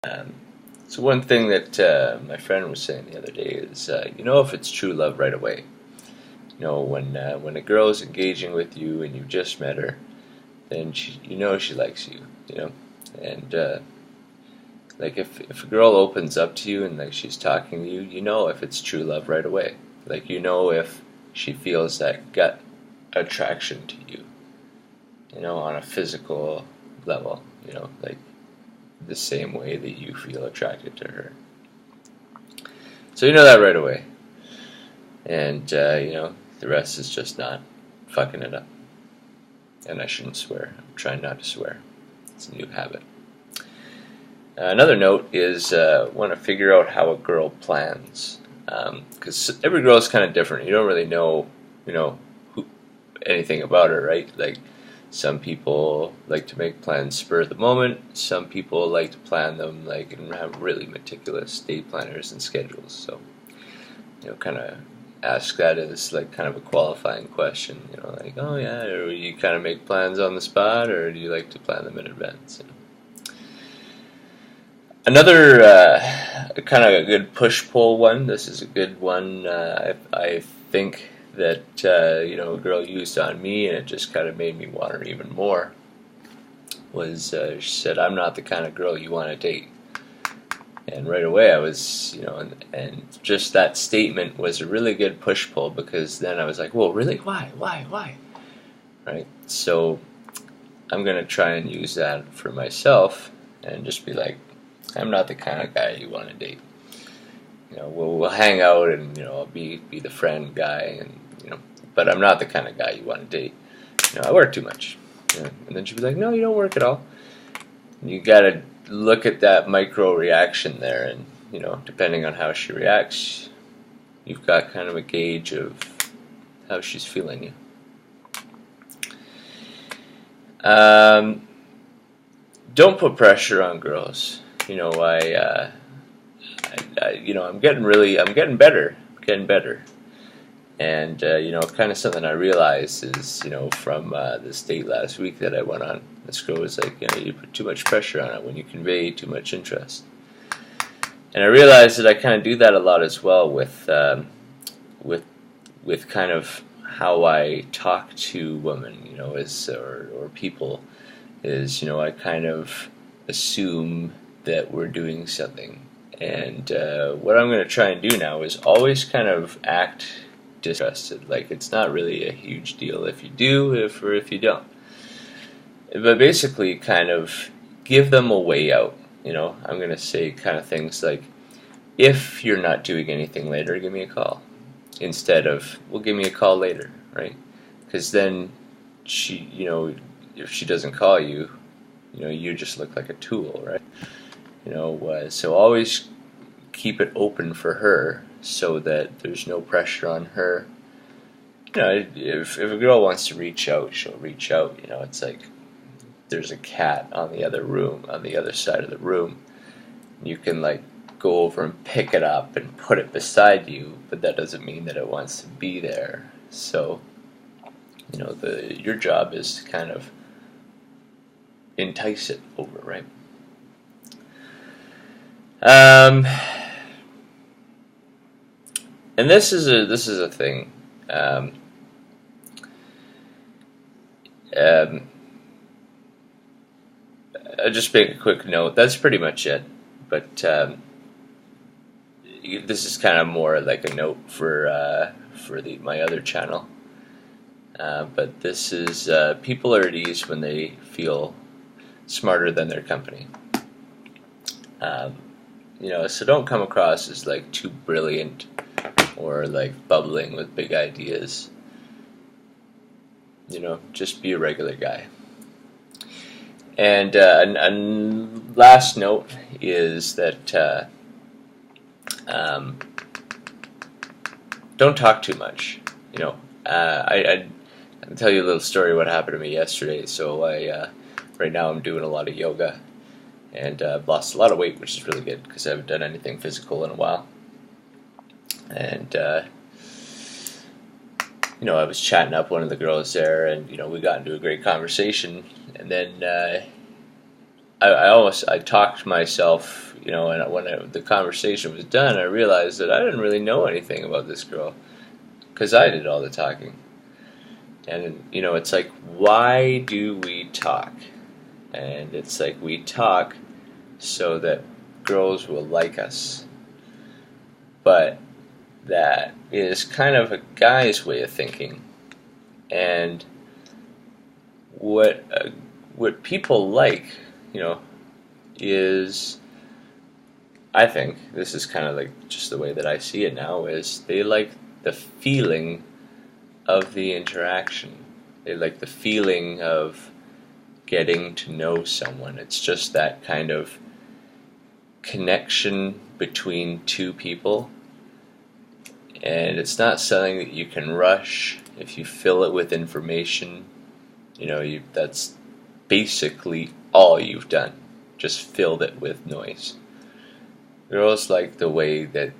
Um, so one thing that my friend was saying the other day is, you know, if it's true love right away. You know, when a girl is engaging with you and you just met her, then you know she likes you. You know, and like if a girl opens up to you and like she's talking to you, you know if it's true love right away. Like you know if she feels that gut attraction to you. You know, on a physical level. You know, like the same way that you feel attracted to her. So you know that right away. And, you know, the rest is just not fucking it up. And I shouldn't swear. I'm trying not to swear. It's a new habit. Another note is want to figure out how a girl plans. Because every girl is kind of different. You don't really know, anything about her, right? Like, some people like to make plans spur of the moment. Some people like to plan them like and have really meticulous day planners and schedules. So, kind of ask that as like kind of a qualifying question. Like, oh yeah, or you kind of make plans on the spot, or do you like to plan them in advance? Another kind of a good push-pull one. This is a good one. I think that a girl used on me, and it just kind of made me want her even more. Was she said, "I'm not the kind of girl you want to date," and right away I was, and just that statement was a really good push-pull because then I was like, "Well, really? Why? Right?" So I'm gonna try and use that for myself and just be like, I'm not the kind of guy you want to date. We'll hang out and I'll be the friend guy, and but I'm not the kind of guy you want to date. I work too much. And then she'd be like, no, you don't work at all. And you gotta look at that micro reaction there, and depending on how she reacts, you've got kind of a gauge of how she's feeling you. Don't put pressure on girls. I'm getting better, and kind of something I realized is, from this date last week that I went on. This girl was like, you put too much pressure on it when you convey too much interest, and I realized that I kind of do that a lot as well with kind of how I talk to women, or people, is I kind of assume that we're doing something. And what I'm going to try and do now is always kind of act disinterested. Like it's not really a huge deal if you do, or if you don't. But basically kind of give them a way out. I'm going to say kind of things like, if you're not doing anything later, give me a call. Instead of, well, give me a call later, right? Because then she, if she doesn't call you, you just look like a tool, right? So always keep it open for her so that there's no pressure on her. If a girl wants to reach out, she'll reach out. It's like there's a cat on the other side of the room. You can like go over and pick it up and put it beside you, but that doesn't mean that it wants to be there. So, your job is to kind of entice it over, right? And this is a thing. I'll just make a quick note. That's pretty much it. But this is kind of more like a note for my other channel. But this is people are at ease when they feel smarter than their company. So don't come across as like too brilliant or like bubbling with big ideas. Just be a regular guy. And last note is that don't talk too much. I'll tell you a little story what happened to me yesterday. So right now I'm doing a lot of yoga, and I've lost a lot of weight, which is really good because I haven't done anything physical in a while. And I was chatting up one of the girls there, and we got into a great conversation. And then I talked myself, and when the conversation was done, I realized that I didn't really know anything about this girl because I did all the talking. And it's like, why do we talk? And it's like we talk so that girls will like us. But that is kind of a guy's way of thinking. And what people like, is, I think this is kind of like just the way that I see it now, is they like the feeling of the interaction. They like the feeling of getting to know someone. It's just that kind of connection between two people. And it's not something that you can rush. If you fill it with information, that's basically all you've done. Just filled it with noise. Girls like the way that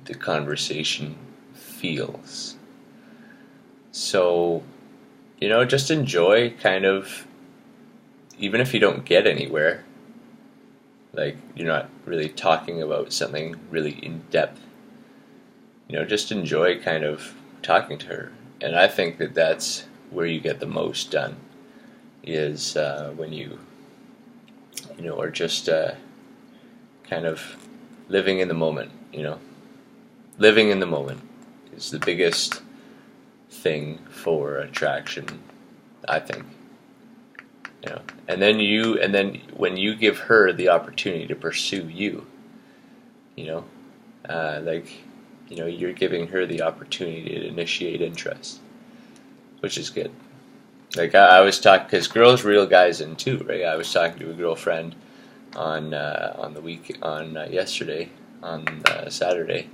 the conversation feels. So, just enjoy kind of, even if you don't get anywhere, like you're not really talking about something really in depth, just enjoy kind of talking to her. And I think that that's where you get the most done, is when you, are just kind of living in the moment, Living in the moment is the biggest thing for attraction, I think. And then when you give her the opportunity to pursue you, you're giving her the opportunity to initiate interest, which is good. Like I was talking, because girls reel guys in too, right? I was talking to a girlfriend on yesterday, on Saturday.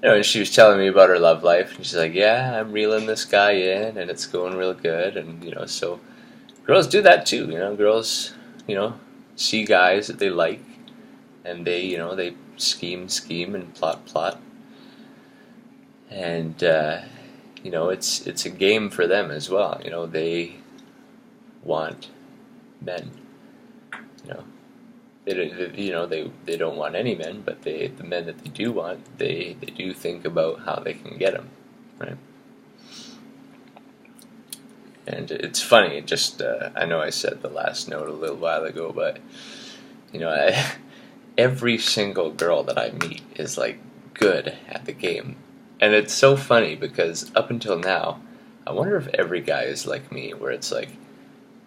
And she was telling me about her love life, and she's like, "Yeah, I'm reeling this guy in, and it's going real good." And so girls do that too. Girls, see guys that they like, and they scheme, and plot, and it's a game for them as well. They want men. They don't want any men, but the men that they do want, they do think about how they can get them, right? And it's funny. I know I said the last note a little while ago, but every single girl that I meet is like good at the game, and it's so funny because up until now, I wonder if every guy is like me, where it's like,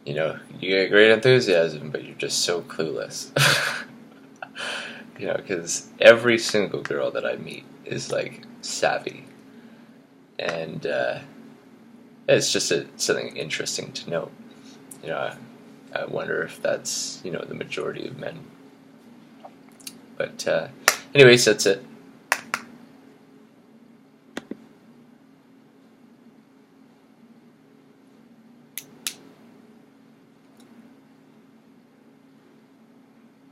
you get great enthusiasm, but you're just so clueless. Because every single girl that I meet is like savvy, and it's just something interesting to note. I wonder if that's the majority of men. But anyways, that's it.